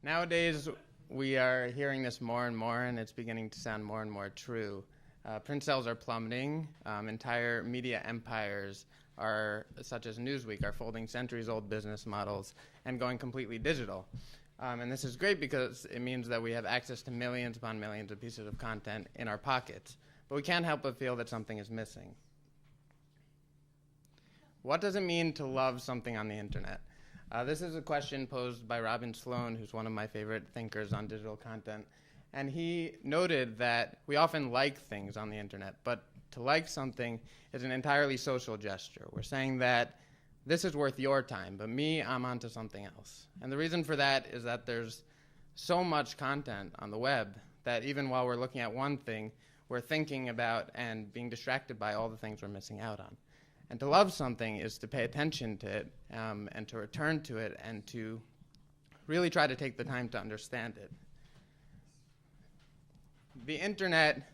Nowadays, we are hearing this more and more, and it's beginning to sound more and more true. Print sales are plummeting. Entire media empires such as Newsweek, are folding centuries-old business models and going completely digital. And this is great because it means that we have access to millions upon millions of pieces of content in our pockets. But we can't help but feel that something is missing. What does it mean to love something on the internet? This is a question posed by Robin Sloan, who's one of my favorite thinkers on digital content. And he noted that we often like things on the internet, but to like something is an entirely social gesture. We're saying that this is worth your time, but me, I'm onto something else. And the reason for that is that there's so much content on the web that even while we're looking at one thing, we're thinking about and being distracted by all the things we're missing out on. And to love something is to pay attention to it and to return to it and to really try to take the time to understand it. The internet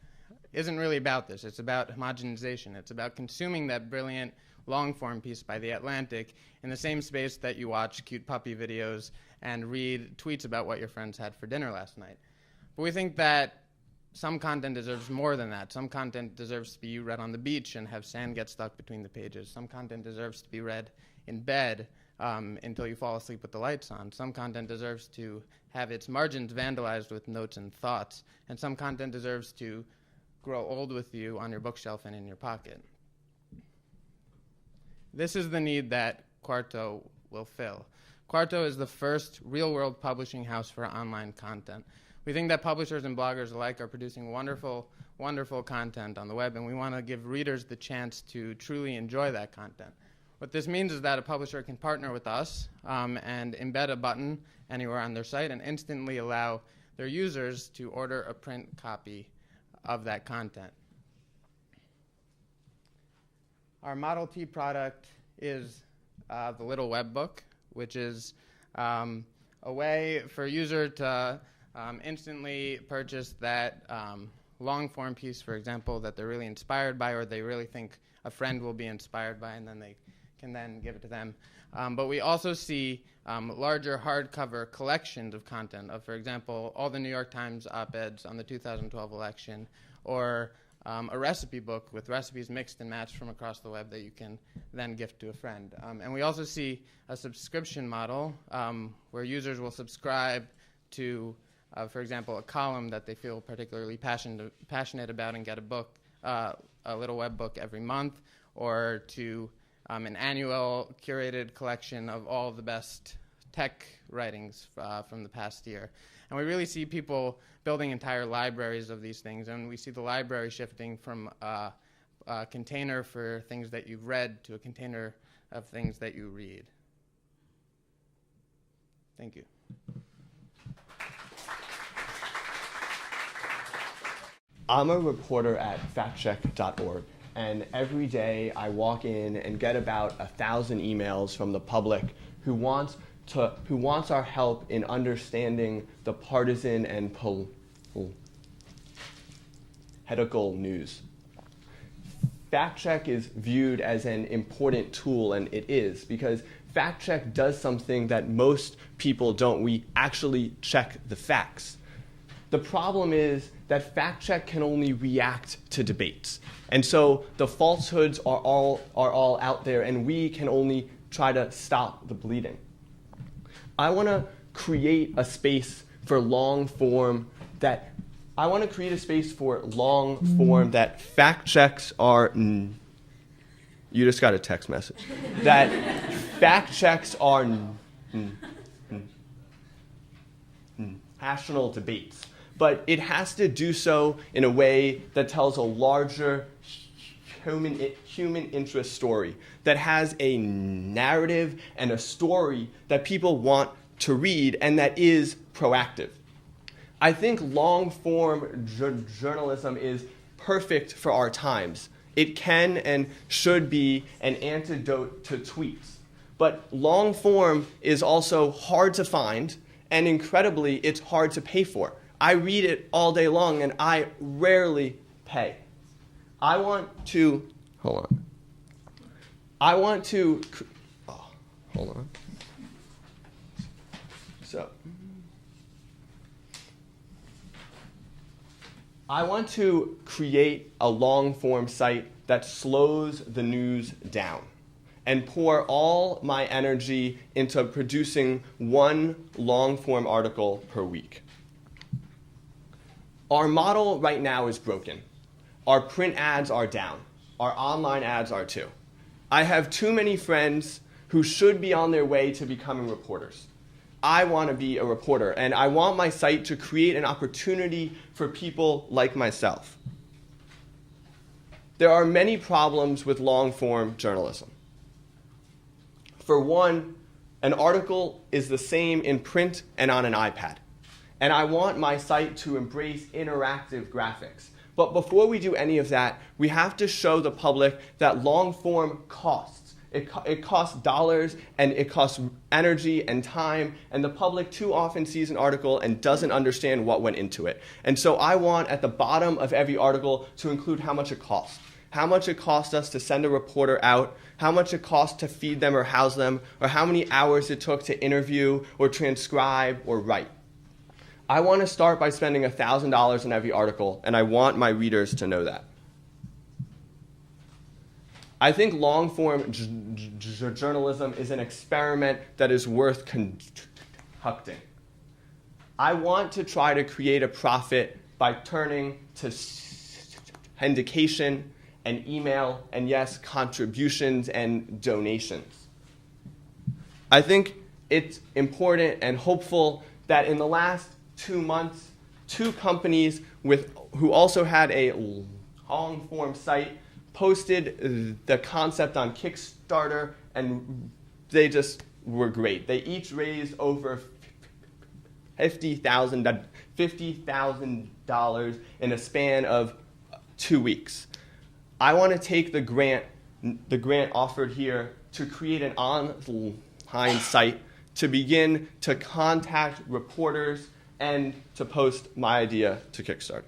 isn't really about this. It's about homogenization. It's about consuming that brilliant long-form piece by The Atlantic in the same space that you watch cute puppy videos and read tweets about what your friends had for dinner last night. But we think that some content deserves more than that. Some content deserves to be read on the beach and have sand get stuck between the pages. Some content deserves to be read in bed until you fall asleep with the lights on. Some content deserves to have its margins vandalized with notes and thoughts. And some content deserves to grow old with you on your bookshelf and in your pocket. This is the need that Quarto will fill. Quarto is the first real-world publishing house for online content. We think that publishers and bloggers alike are producing wonderful, wonderful content on the web, and we want to give readers the chance to truly enjoy that content. What this means is that a publisher can partner with us and embed a button anywhere on their site and instantly allow their users to order a print copy of that content. Our Model T product is the little web book, which is a way for a user to instantly purchase that long-form piece, for example, that they're really inspired by or they really think a friend will be inspired by, and then they can then give it to them. But we also see larger hardcover collections of content of, for example, all the New York Times op-eds on the 2012 election, or a recipe book with recipes mixed and matched from across the web that you can then gift to a friend. And we also see a subscription model where users will subscribe to, for example, a column that they feel particularly passionate about and get a book, a little web book every month, or to an annual curated collection of all of the best tech writings from the past year. And we really see people building entire libraries of these things, and we see the library shifting from a container for things that you've read to a container of things that you read. Thank you. I'm a reporter at factcheck.org, and every day I walk in and get about 1,000 emails from the public who wants our help in understanding the partisan and political news. Fact check is viewed as an important tool, and it is, because fact check does something that most people don't. We actually check the facts. The problem is that fact check can only react to debates. And so the falsehoods are all out there, and we can only try to stop the bleeding. I want to create a space for long form that fact checks are. You just got a text message. That fact checks are national debates. But it has to do so in a way that tells a larger human interest story, that has a narrative and a story that people want to read and that is proactive. I think long-form journalism is perfect for our times. It can and should be an antidote to tweets. But long-form is also hard to find, and incredibly, it's hard to pay for. I read it all day long, and I rarely pay. Hold on. So, I want to create a long-form site that slows the news down and pour all my energy into producing one long-form article per week. Our model right now is broken. Our print ads are down. Our online ads are too. I have too many friends who should be on their way to becoming reporters. I want to be a reporter, and I want my site to create an opportunity for people like myself. There are many problems with long-form journalism. For one, an article is the same in print and on an iPad. And I want my site to embrace interactive graphics. But before we do any of that, we have to show the public that long-form costs. It costs dollars, and it costs energy and time, and the public too often sees an article and doesn't understand what went into it. And so I want at the bottom of every article to include how much it costs. How much it costs us to send a reporter out, how much it costs to feed them or house them, or how many hours it took to interview or transcribe or write. I want to start by spending $1,000 on every article, and I want my readers to know that. I think long-form journalism is an experiment that is worth conducting. I want to try to create a profit by turning to syndication and email, and yes, contributions and donations. I think it's important and hopeful that in the last 2 months, 2 companies who also had a long-form site posted the concept on Kickstarter, and they just were great. They each raised over $50,000 in a span of 2 weeks. I want to take the grant offered here to create an online site to begin to contact reporters and to post my idea to Kickstarter.